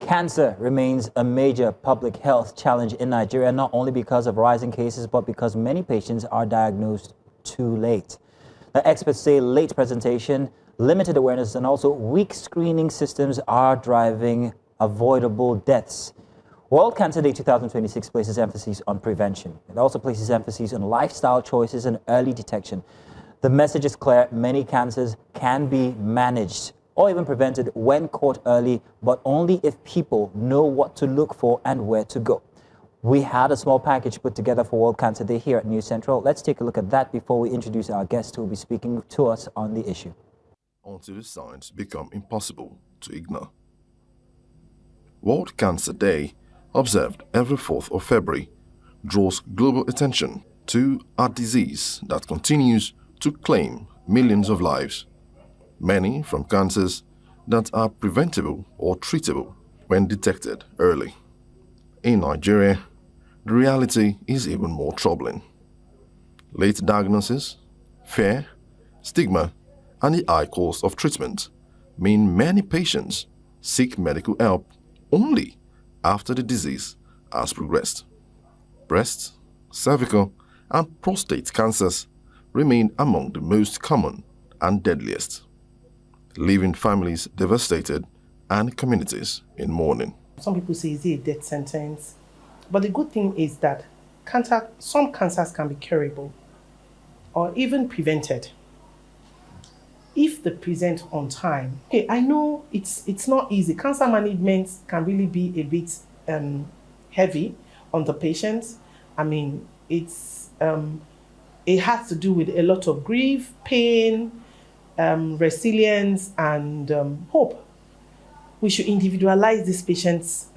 Cancer remains a major public health challenge in Nigeria, not only because of rising cases, but because many patients are diagnosed too late. Now, experts say late presentation, limited awareness, and also weak screening systems are driving avoidable deaths. World Cancer Day 2026 places emphasis on prevention. It also places emphasis on lifestyle choices and early detection. The message is clear: many cancers can be managed or even prevented when caught early, but only if people know what to look for and where to go. We had a small package put together for World Cancer Day here at News Central. Let's take a look at that before we introduce our guest who will be speaking to us on the issue. Until the signs become impossible to ignore. World Cancer Day, observed every 4th of February, draws global attention to a disease that continues to claim millions of lives, many from cancers that are preventable or treatable when detected early. In Nigeria, the reality is even more troubling. Late diagnosis, fear, stigma, and the high cost of treatment mean many patients seek medical help only after the disease has progressed. Breast, cervical, and prostate cancers remain among the most common and deadliest, leaving families devastated and communities in mourning. Some people say it's a death sentence, but the good thing is that some cancers can be curable or even prevented if they present on time. Okay, I know it's not easy. Cancer management can really be a bit heavy on the patient. I mean, it has to do with a lot of grief, pain, resilience, and hope. We should individualize these patients'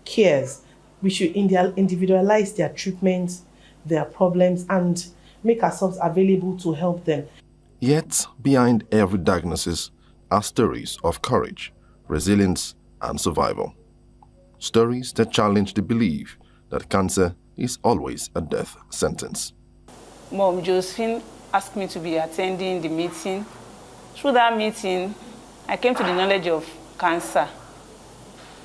cares. We should individualize their treatment, their problems, and make ourselves available to help them. Yet, behind every diagnosis are stories of courage, resilience, and survival. Stories that challenge the belief that cancer is always a death sentence. Mom Josephine asked me to be attending the meeting. Through that meeting, I came to the knowledge of cancer.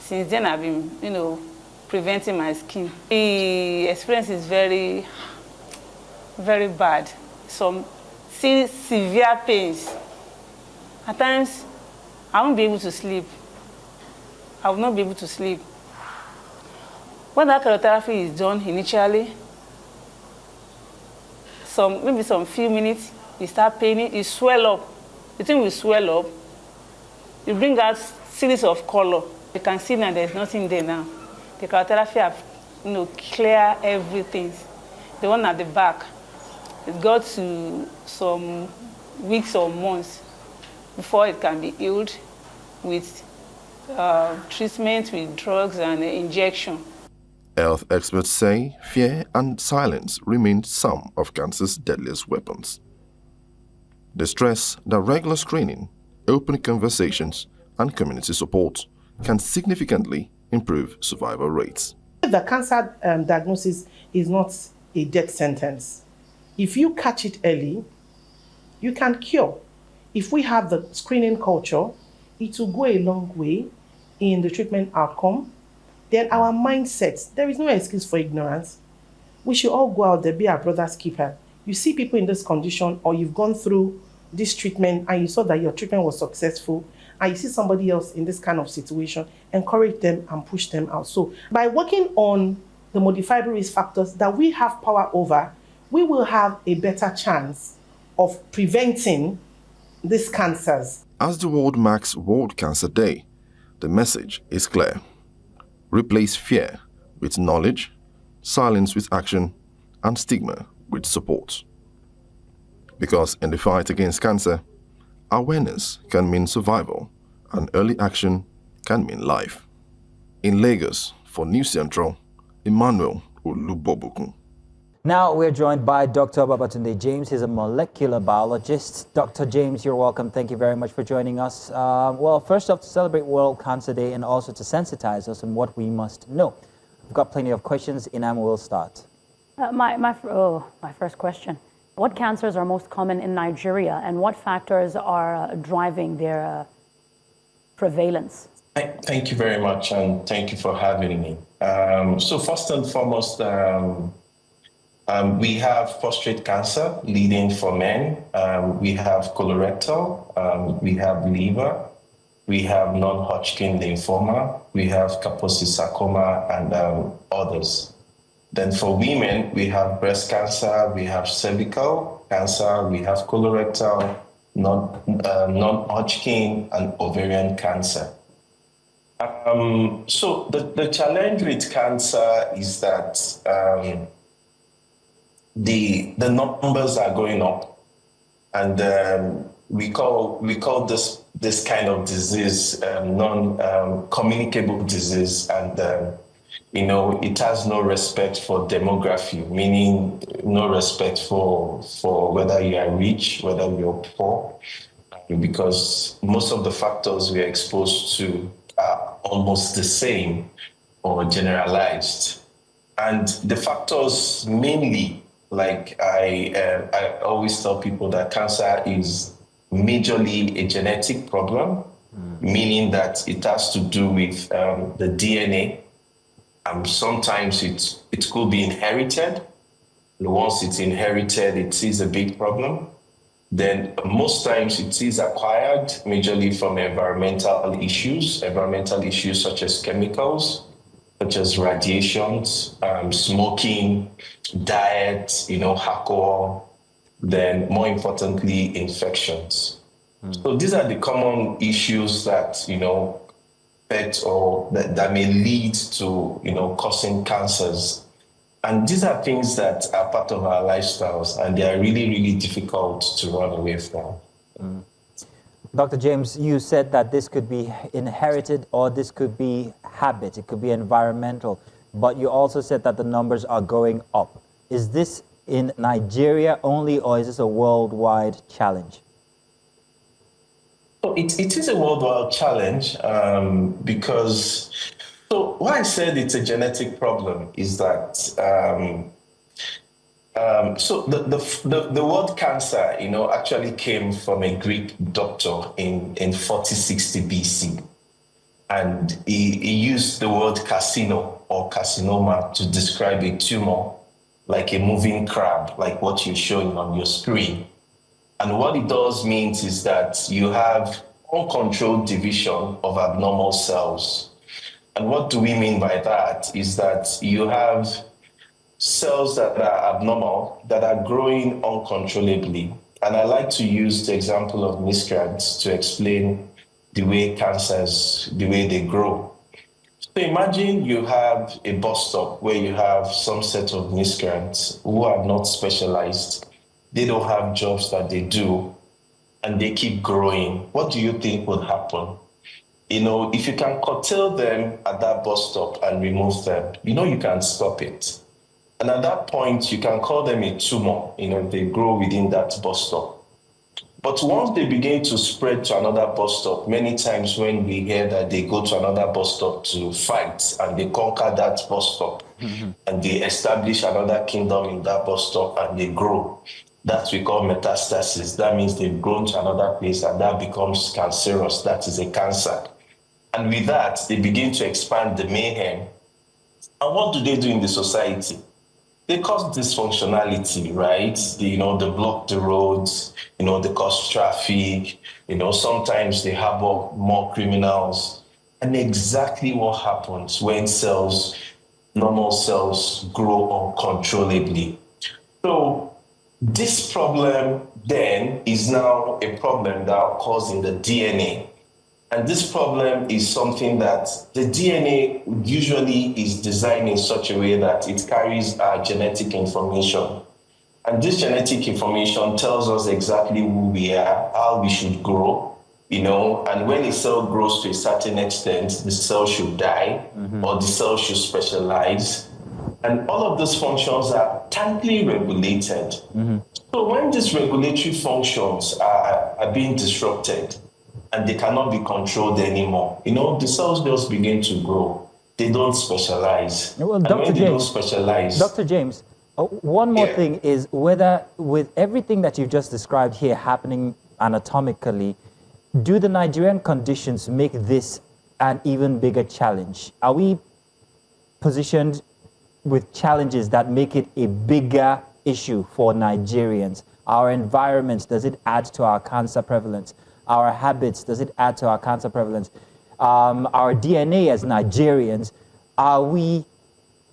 Since then, I've been, preventing my skin. The experience is very, very bad. Some severe pains. At times, I won't be able to sleep. I will not be able to sleep. When that chemotherapy is done initially, maybe some few minutes, you start paining, you swell up. The thing will swell up. You bring out series of color. You can see now there's nothing there now. The chemotherapy have, clear everything. The one at the back, it got to some weeks or months before it can be healed with treatment, with drugs and injection. Health experts say fear and silence remain some of cancer's deadliest weapons. They stress that regular screening, open conversations, and community support can significantly improve survival rates. The cancer diagnosis is not a death sentence. If you catch it early, you can cure. If we have the screening culture, it will go a long way in the treatment outcome. Then our mindset, there is no excuse for ignorance. We should all go out there, be our brother's keeper. You see people in this condition, or you've gone through this treatment and you saw that your treatment was successful, and you see somebody else in this kind of situation, encourage them and push them out. So by working on the modifiable risk factors that we have power over, we will have a better chance of preventing these cancers. As the world marks World Cancer Day, the message is clear. Replace fear with knowledge, silence with action, and stigma with support. Because in the fight against cancer, awareness can mean survival, and early action can mean life. In Lagos, for News Central, Emmanuel Olubobokun. Now we're joined by Dr. Babatunde James. He's a molecular biologist. Dr. James, you're welcome. Thank you very much for joining us. Well, first off, to celebrate World Cancer Day and also to sensitize us on what we must know. We've got plenty of questions. Inam will start. My first question. What cancers are most common in Nigeria, and what factors are driving their prevalence? Thank you very much, and thank you for having me. So first and foremost, we have prostate cancer leading for men. We have colorectal. We have liver. We have non-Hodgkin lymphoma. We have Kaposi sarcoma and others. Then for women, we have breast cancer. We have cervical cancer. We have colorectal, non-Hodgkin, and ovarian cancer. So the challenge with cancer is that the numbers are going up, and we call this kind of disease non-communicable disease, and it has no respect for demography, meaning no respect for whether you are rich, whether you're poor, because most of the factors we are exposed to are almost the same or generalized. And the factors mainly, like I always tell people that cancer is majorly a genetic problem, meaning that it has to do with the DNA. Sometimes it could be inherited. Once it's inherited, it is a big problem. Then most times it is acquired majorly from environmental issues such as chemicals, such as radiations, smoking, diet, alcohol, then more importantly, infections. So these are the common issues that, affect or that may lead to, causing cancers. And these are things that are part of our lifestyles, and they are really, really difficult to run away from. Dr. James, you said that this could be inherited or this could be habit, it could be environmental, but you also said that the numbers are going up. Is this in Nigeria only, or is this a worldwide challenge? So it is a worldwide challenge because, so why I said it's a genetic problem is that, so the word cancer, actually came from a Greek doctor in 4060 BC. And he used the word carcino or carcinoma to describe a tumor, like a moving crab, like what you're showing on your screen. And what it does means is that you have uncontrolled division of abnormal cells. And what do we mean by that is that you have cells that are abnormal, that are growing uncontrollably. And I like to use the example of miscreants to explain the way cancers, the way they grow. So imagine you have a bus stop where you have some set of miscreants who are not specialized. They don't have jobs that they do, and they keep growing. What do you think would happen? If you can curtail them at that bus stop and remove them, you can stop it. And at that point, you can call them a tumor, they grow within that bus stop. But once they begin to spread to another bus stop, many times when we hear that they go to another bus stop to fight and they conquer that bus stop, and they establish another kingdom in that bus stop and they grow, that we call metastasis. That means they've grown to another place and that becomes cancerous. That is a cancer. And with that, they begin to expand the mayhem. And what do they do in the society? They cause dysfunctionality, right? They block the roads, they cause traffic, sometimes they harbor more criminals. And exactly what happens when normal cells grow uncontrollably. So this problem then is now a problem that occurs in the DNA. And this problem is something that the DNA usually is designed in such a way that it carries our genetic information. And this genetic information tells us exactly who we are, how we should grow, and when a cell grows to a certain extent, the cell should die or the cell should specialize. And all of those functions are tightly regulated. So when these regulatory functions are being disrupted, and they cannot be controlled anymore, the cells just begin to grow. They don't specialize. Well, and Dr. when they James, don't specialize, Dr. James, one more thing is whether with everything that you've just described here happening anatomically, do the Nigerian conditions make this an even bigger challenge? Are we positioned with challenges that make it a bigger issue for Nigerians? Our environment, does it add to our cancer prevalence? Our habits, does it add to our cancer prevalence? Our DNA as Nigerians, are we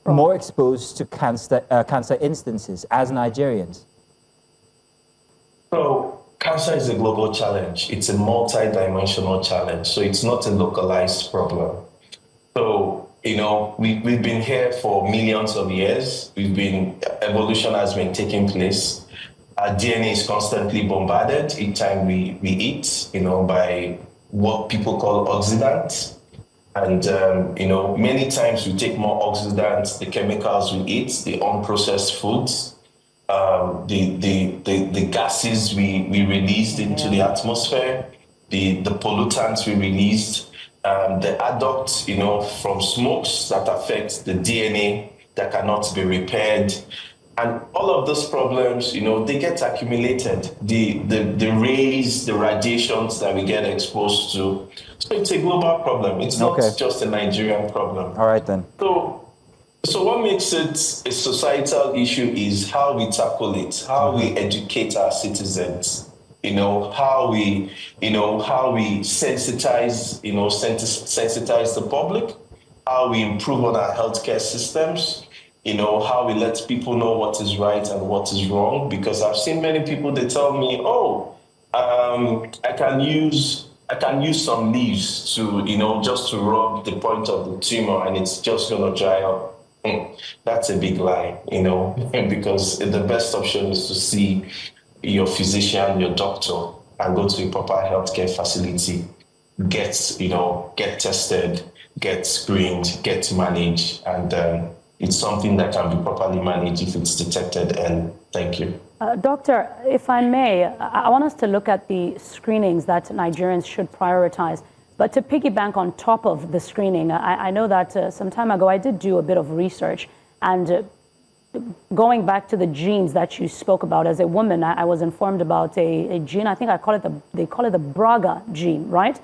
more exposed to cancer instances as Nigerians? So cancer is a global challenge. It's a multi-dimensional challenge. So it's not a localized problem. So, we've been here for millions of years. Evolution has been taking place. Our DNA is constantly bombarded each time we eat, by what people call oxidants. And, many times we take more oxidants, the chemicals we eat, the unprocessed foods, the gases we released into the atmosphere, the pollutants we released, the adducts, from smokes that affect the DNA that cannot be repaired. And all of those problems, they get accumulated. The rays, the radiations that we get exposed to. So it's a global problem. It's not just a Nigerian problem. All right, then. So what makes it a societal issue is how we tackle it, how we educate our citizens, how we sensitize the public, how we improve on our healthcare systems, how we let people know what is right and what is wrong. Because I've seen many people, they tell me, I can use some leaves to, just to rub the point of the tumor and it's just going to dry up. That's a big lie, because the best option is to see your physician, your doctor, and go to a proper healthcare facility, get tested, get screened, get managed, and it's something that can be properly managed if it's detected. And thank you. Doctor, if I may, I want us to look at the screenings that Nigerians should prioritize. But to piggyback on top of the screening, I know that some time ago I did do a bit of research, and going back to the genes that you spoke about, as a woman, I was informed about a gene. I think they call it the Braga gene, right?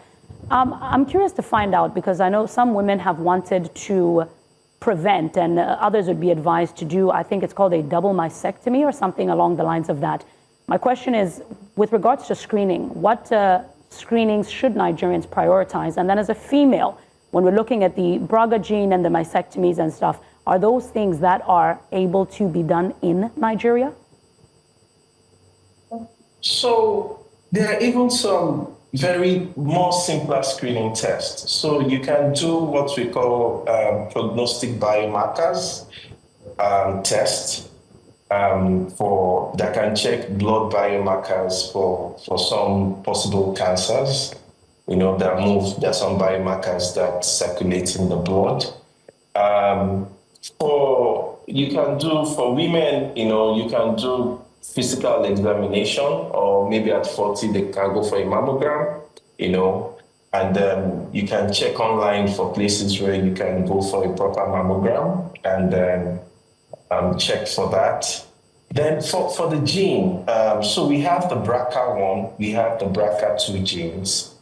I'm curious to find out, because I know some women have wanted to prevent, and others would be advised to do, I think it's called a double mastectomy or something along the lines of that. My question is, with regards to screening, what screenings should Nigerians prioritize? And then as a female, when we're looking at the Braga gene and the mastectomies and stuff, are those things that are able to be done in Nigeria? So there are even some very more simpler screening tests. So you can do what we call prognostic biomarkers test that can check blood biomarkers for some possible cancers. There are some biomarkers that circulate in the blood. For women, you can do physical examination, or maybe at 40 they can go for a mammogram, and you can check online for places where you can go for a proper mammogram and check for that. Then for the gene, so we have the BRCA1, we have the BRCA2 genes.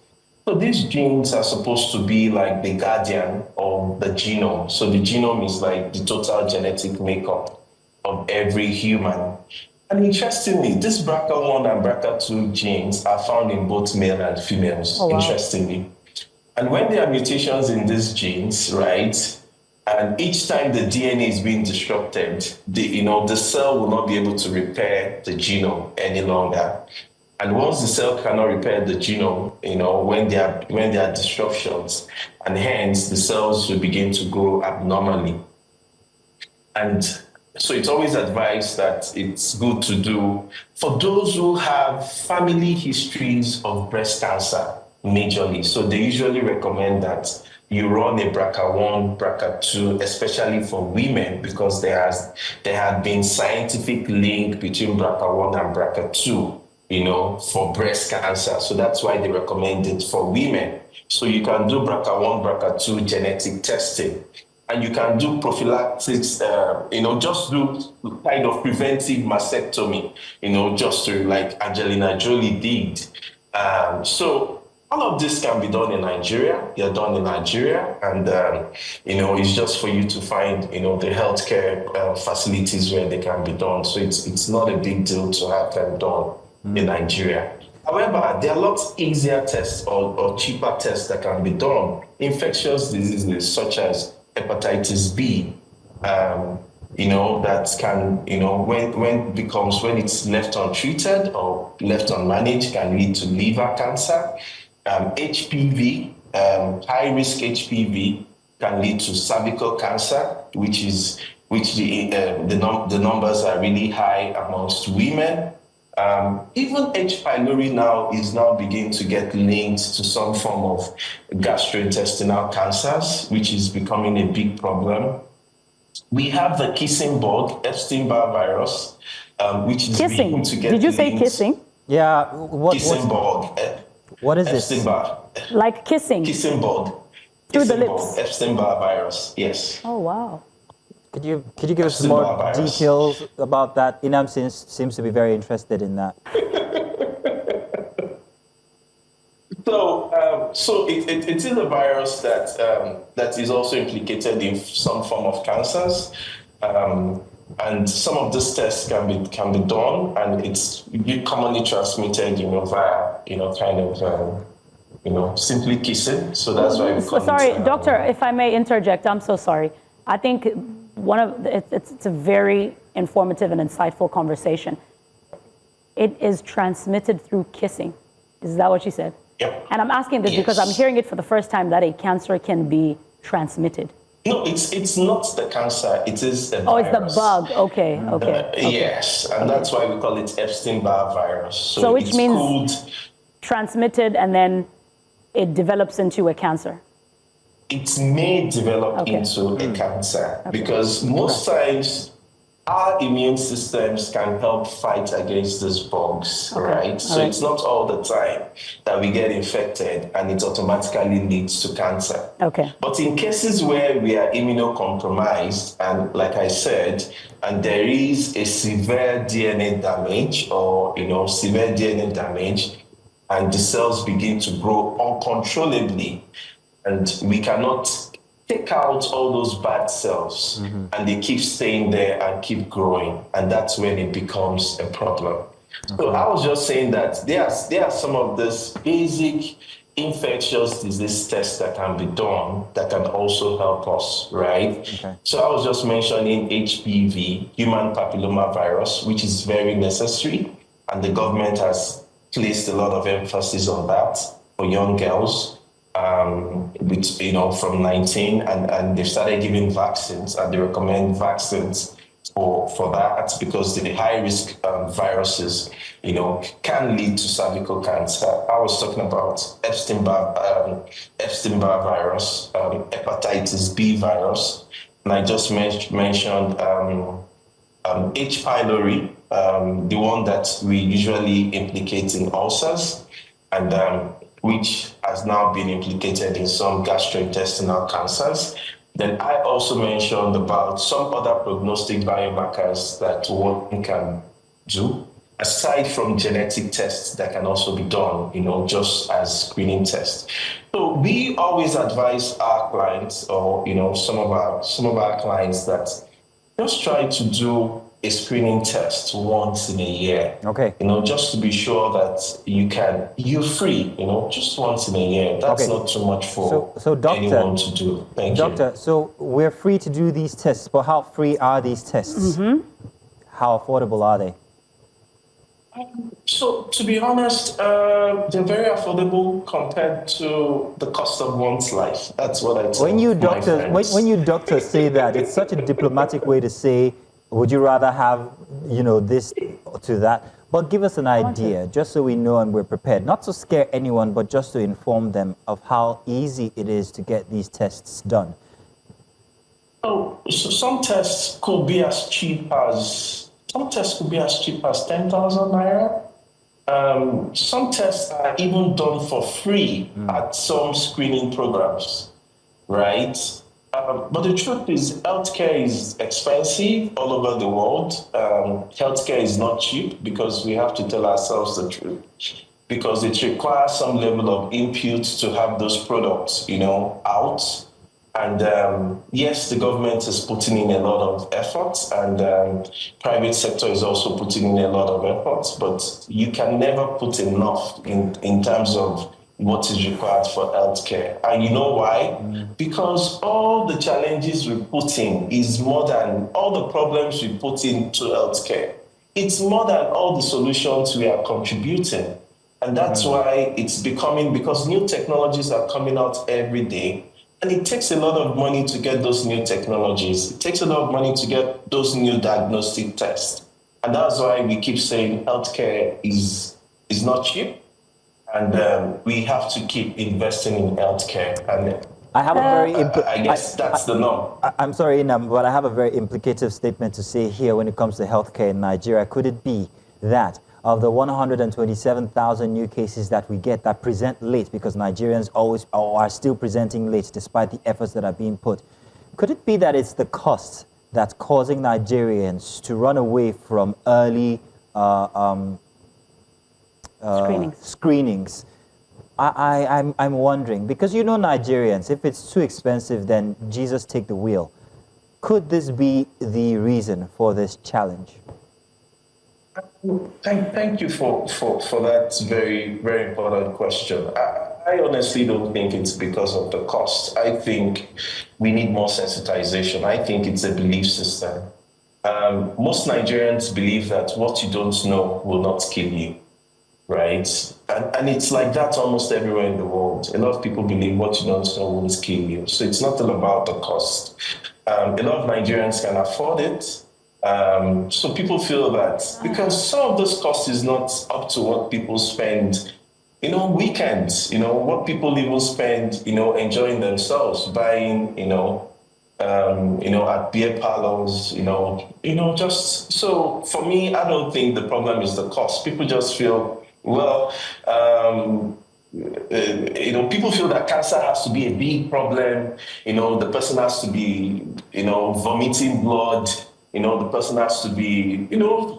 So these genes are supposed to be like the guardian of the genome. So the genome is like the total genetic makeup of every human. And interestingly, this BRCA1 and BRCA2 genes are found in both male and females, interestingly. And when there are mutations in these genes, right, and each time the DNA is being disrupted, the cell will not be able to repair the genome any longer. And once the cell cannot repair the genome, when there are disruptions, and hence the cells will begin to grow abnormally. And so it's always advised that it's good to do for those who have family histories of breast cancer majorly. So they usually recommend that you run a BRCA1, BRCA2, especially for women, because there had been scientific link between BRCA1 and BRCA2, for breast cancer. So that's why they recommend it for women. So you can do BRCA1, BRCA2 genetic testing. And you can do prophylactics, just do kind of preventive mastectomy, just to like Angelina Jolie did. So All of this can be done in Nigeria. They're done in Nigeria, and it's just for you to find, the healthcare facilities where they can be done. So it's not a big deal to have them done in Nigeria. However, there are lots easier tests or cheaper tests that can be done. Infectious diseases such as hepatitis B, that can, when it's left untreated or left unmanaged, can lead to liver cancer. HPV, high-risk HPV can lead to cervical cancer, which the numbers are really high amongst women. Even H. pylori now is beginning to get linked to some form of gastrointestinal cancers, which is becoming a big problem. We have the kissing bug, Epstein-Barr virus, which is beginning to get Did you say linked. kissing? Yeah. Kissing bug. What is this? Epstein-Barr. Like kissing? Kissing bug. Through the Kissing lips? bug, Epstein-Barr virus, yes. Oh, wow. Could you give us some Epstein-Barr more virus. details about that? Inam seems to be very interested in that. So it is a virus that is also implicated in some form of cancers, and some of these tests can be done, and it's commonly transmitted, via simply kissing. So that's why we call Sorry, it. doctor, if I may interject, I'm so sorry. I think it's a very informative and insightful conversation. It is transmitted through kissing. Is that what you said? Yep. And I'm asking this because I'm hearing it for the first time that a cancer can be transmitted. No, it's not the cancer. It is the Oh, it's virus. the bug. Okay. Yes, and that's why we call it Epstein-Barr virus. So which it's means called, transmitted and then it develops into a cancer. it may develop into a cancer because most times our immune systems can help fight against these bugs, right? So it's not all the time that we get infected and it automatically leads to cancer. Okay. But in cases where we are immunocompromised, and like I said, and there is a severe DNA damage and the cells begin to grow uncontrollably, and we cannot take out all those bad cells, and they keep staying there and keep growing, and that's when it becomes a problem. So I was just saying that there are some of these basic infectious disease tests that can be done that can also help us, right? Okay. So I was just mentioning HPV, human papilloma virus, which is very necessary, and the government has placed a lot of emphasis on that for young girls. From 19, and they started giving vaccines, and they recommend vaccines for that because the high risk viruses, can lead to cervical cancer. I was talking about Epstein-Barr virus, hepatitis B virus, and I just mentioned H. pylori, the one that we usually implicate in ulcers, and which has now been implicated in some gastrointestinal cancers. Then I also mentioned about some other prognostic biomarkers that one can do, aside from genetic tests that can also be done, just as screening tests. So we always advise our clients, or some of our clients, that just try to do a screening test once in a year. Okay. Just to be sure that you're free, just once in a year. That's not too much for doctor, anyone to do. Thank you. Doctor, so we're free to do these tests, but how free are these tests? How affordable are they? So, to be honest, they're very affordable compared to the cost of one's life. That's what I tell When you my friends. when you doctors say that, it's such a diplomatic way to say, would you rather have, this to that? But give us an idea, just so we know and we're prepared. Not to scare anyone, but just to inform them of how easy it is to get these tests done. So some tests could be as cheap as 10,000 naira. Some tests are even done for free at some screening programs, right? But the truth is, healthcare is expensive all over the world. Healthcare is not cheap because we have to tell ourselves the truth. because it requires some level of input to have those products, out. And yes, the government is putting in a lot of efforts, and private sector is also putting in a lot of efforts, but you can never put enough in terms of what is required for healthcare. And you know why? Because all the challenges we put in is more than all the problems we put into healthcare. It's more than all the solutions we are contributing. And that's why it's becoming, because new technologies are coming out every day. And it takes a lot of money to get those new technologies. It takes a lot of money to get those new diagnostic tests. And that's why we keep saying healthcare is not cheap. And we have to keep investing in healthcare. And I have a very I guess that's the norm. I'm sorry, Inam, but I have a very implicative statement to say here when it comes to healthcare in Nigeria. Could it be that of the 127,000 new cases that we get that present late, because Nigerians always are still presenting late despite the efforts that are being put, could it be that it's the cost that's causing Nigerians to run away from early screenings? I'm wondering, because Nigerians, if it's too expensive, then Jesus take the wheel. Could this be the reason for this challenge? Thank you for that very, very important question. I honestly don't think it's because of the cost. I think we need more sensitization. I think it's a belief system. Most Nigerians believe that what you don't know will not kill you, right? And it's like that almost everywhere in the world. A lot of people believe what you don't know won't kill you. So it's not all about the cost. A lot of Nigerians can afford it. So people feel that because some of this cost is not up to what people spend, weekends, what people even spend, enjoying themselves, buying, at beer parlors, just so for me, I don't think the problem is the cost. People just feel, well, people feel that cancer has to be a big problem. The person has to be, vomiting blood. The person has to be,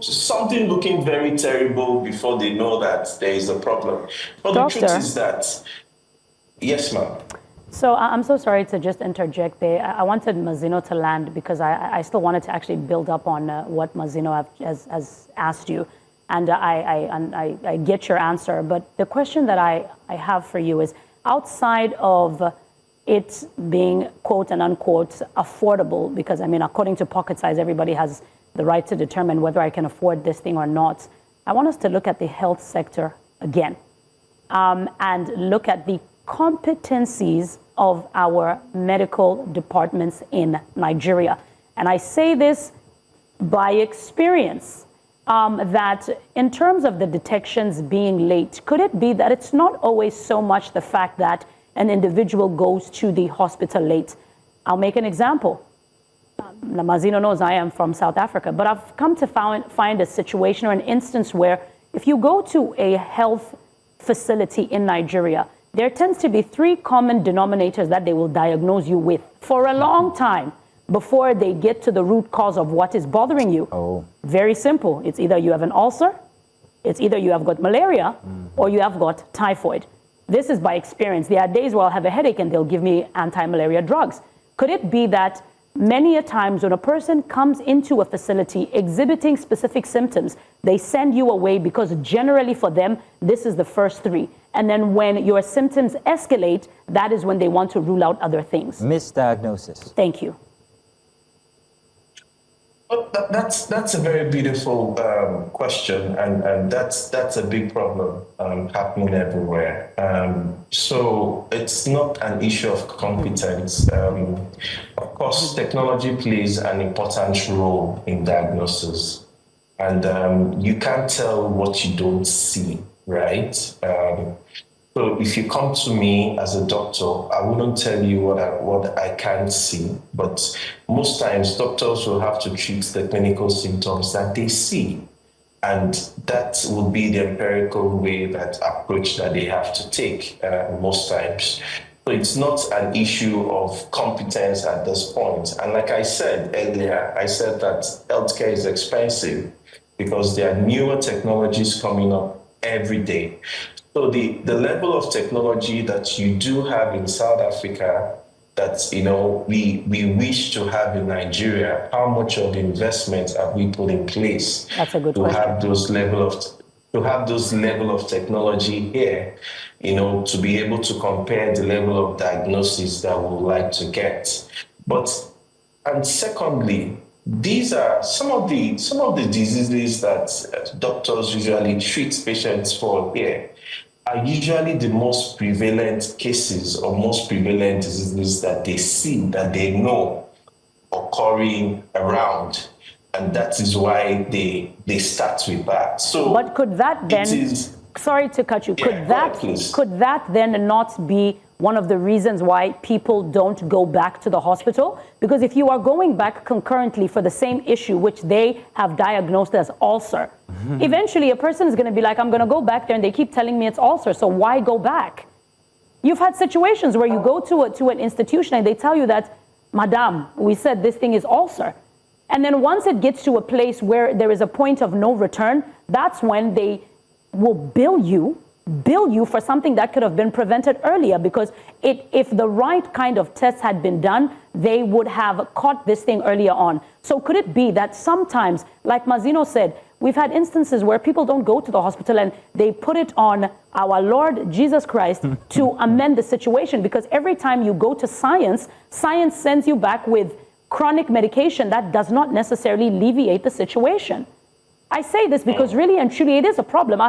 something looking very terrible before they know that there is a problem. But Doctor, the truth is that, yes, ma'am. So I'm so sorry to just interject there. I wanted Mazino to land because I still wanted to actually build up on what Mazino has asked you. And I get your answer. But the question that I have for you is, outside of it being quote and unquote affordable, because according to pocket size, everybody has the right to determine whether I can afford this thing or not. I want us to look at the health sector again and look at the competencies of our medical departments in Nigeria. And I say this by experience, that in terms of the detections being late, could it be that it's not always so much the fact that an individual goes to the hospital late? I'll make an example. Mazino knows I am from South Africa, but I've come to find a situation or an instance where if you go to a health facility in Nigeria, there tends to be 3 common denominators that they will diagnose you with for a long time before they get to the root cause of what is bothering you. Oh. Very simple. It's either you have an ulcer, it's either you have got malaria, or you have got typhoid. This is by experience. There are days where I'll have a headache and they'll give me anti-malaria drugs. Could it be that many a times when a person comes into a facility exhibiting specific symptoms, they send you away because generally for them, this is the first 3. And then when your symptoms escalate, that is when they want to rule out other things. Misdiagnosis. Thank you. Well, that's a very beautiful question, and that's a big problem happening everywhere. So it's not an issue of competence. Of course, technology plays an important role in diagnosis, and you can't tell what you don't see, right? So if you come to me as a doctor, I wouldn't tell you what I can't see, but most times doctors will have to treat the clinical symptoms that they see. And that would be the empirical way, that approach that they have to take most times. So it's not an issue of competence at this point. And like I said earlier, I said that healthcare is expensive because there are newer technologies coming up every day. So the level of technology that you do have in South Africa that we wish to have in Nigeria, how much of the investment have we put in place That's a good to question. have those level of technology here, to be able to compare the level of diagnosis that we would like to get. And secondly, these are some of the diseases that doctors usually treat patients for here are usually the most prevalent cases or most prevalent diseases that they see, that they know occurring around. And that is why they start with that. So, but could that then, sorry to cut you, could that then not be one of the reasons why people don't go back to the hospital? Because if you are going back concurrently for the same issue, which they have diagnosed as ulcer, eventually a person is going to be like, I'm going to go back there and they keep telling me it's ulcer, so why go back? You've had situations where you go to an institution and they tell you that, Madam, we said this thing is ulcer. And then once it gets to a place where there is a point of no return, that's when they will bill you for something that could have been prevented earlier, because if the right kind of tests had been done, they would have caught this thing earlier on. So could it be that sometimes, like Mazino said, we've had instances where people don't go to the hospital and they put it on our Lord Jesus Christ to amend the situation, because every time you go to science sends you back with chronic medication that does not necessarily alleviate the situation. I say this because really and truly it is a problem.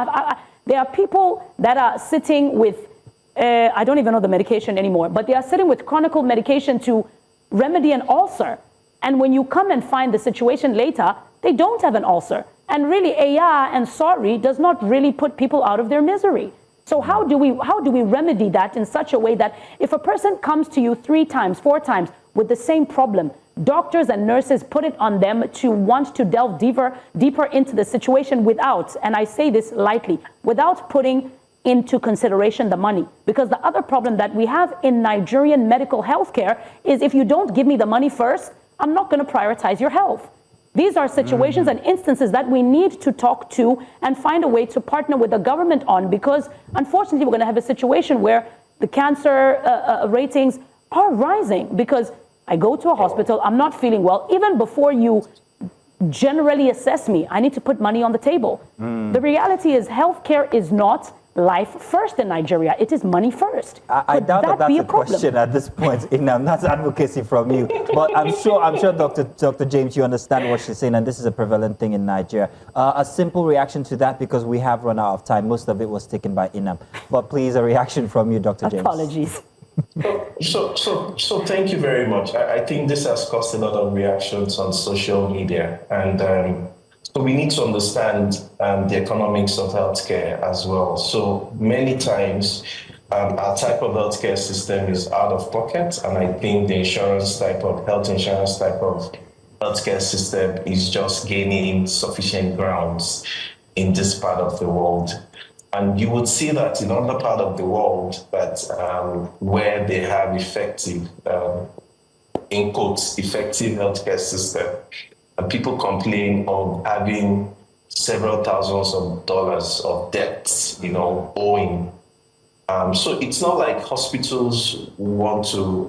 There are people that are sitting with, I don't even know the medication anymore, but they are sitting with chronic medication to remedy an ulcer. And when you come and find the situation later, they don't have an ulcer. And really, Eya and sorry does not really put people out of their misery. So how do we remedy that in such a way that if a person comes to you 3 times, 4 times with the same problem, doctors and nurses put it on them to want to delve deeper into the situation without, and I say this lightly, without putting into consideration the money? Because the other problem that we have in Nigerian medical healthcare is if you don't give me the money first, I'm not going to prioritize your health. These are situations and instances that we need to talk to and find a way to partner with the government on, because unfortunately we're going to have a situation where the cancer ratings are rising because I go to a hospital, I'm not feeling well. Even before you generally assess me, I need to put money on the table. The reality is healthcare is not life first in Nigeria. It is money first. I doubt that that's a question at this point. That's advocacy from you. But I'm sure, Dr. James, you understand what she's saying, and this is a prevalent thing in Nigeria. A simple reaction to that, because we have run out of time. Most of it was taken by Inam. But please, a reaction from you, Dr. James. Apologies. So thank you very much. I think this has caused a lot of reactions on social media, and so we need to understand the economics of healthcare as well. So many times our type of healthcare system is out of pocket, and I think the health insurance type of healthcare system is just gaining sufficient grounds in this part of the world. And you would see that in other part of the world that where they have effective, in quotes, effective healthcare system, and people complain of having several thousands of dollars of debts, owing. So it's not like hospitals want to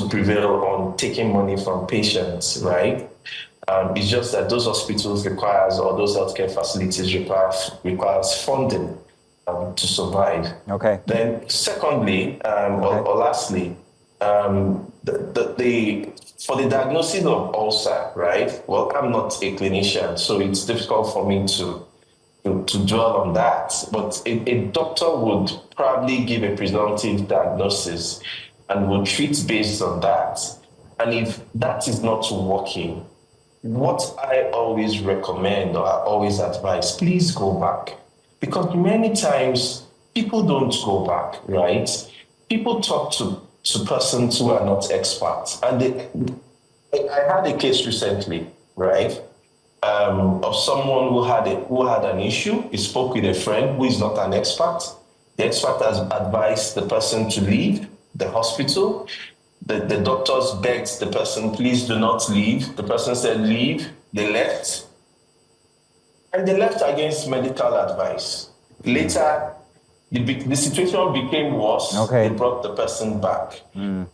prevail on taking money from patients, right? It's just that those hospitals or those healthcare facilities requires funding to survive. Okay. Then secondly, or lastly, for the diagnosis of ulcer, right? Well, I'm not a clinician, so it's difficult for me to dwell on that. But a doctor would probably give a presumptive diagnosis and will treat based on that. And if that is not working, what I always recommend or I always advise, please go back. Because many times people don't go back, right? People talk to persons who are not experts. And I had a case recently, right, of someone who had an issue. He spoke with a friend who is not an expert. The expert has advised the person to leave the hospital. The doctors begged the person, please do not leave. The person said, leave. They left. And they left against medical advice. Later, the situation became worse. Okay. They brought the person back. And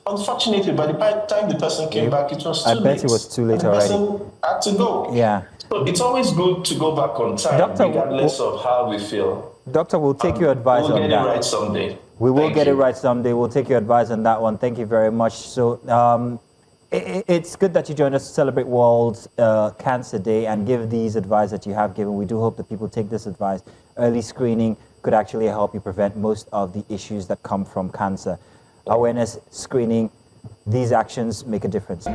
unfortunately, by the time the person came back, it was too I late. bet it was too late and the already. person had to go. Yeah. So it's always good to go back on time, Doctor, regardless of how we feel. Doctor, we'll take your advice We'll on get that. it right someday. We will Thank get it you. right someday. We'll take your advice on that one. Thank you very much. So it's good that you joined us to celebrate World Cancer Day and give these advice that you have given. We do hope that people take this advice. Early screening could actually help you prevent most of the issues that come from cancer. Awareness, screening, these actions make a difference.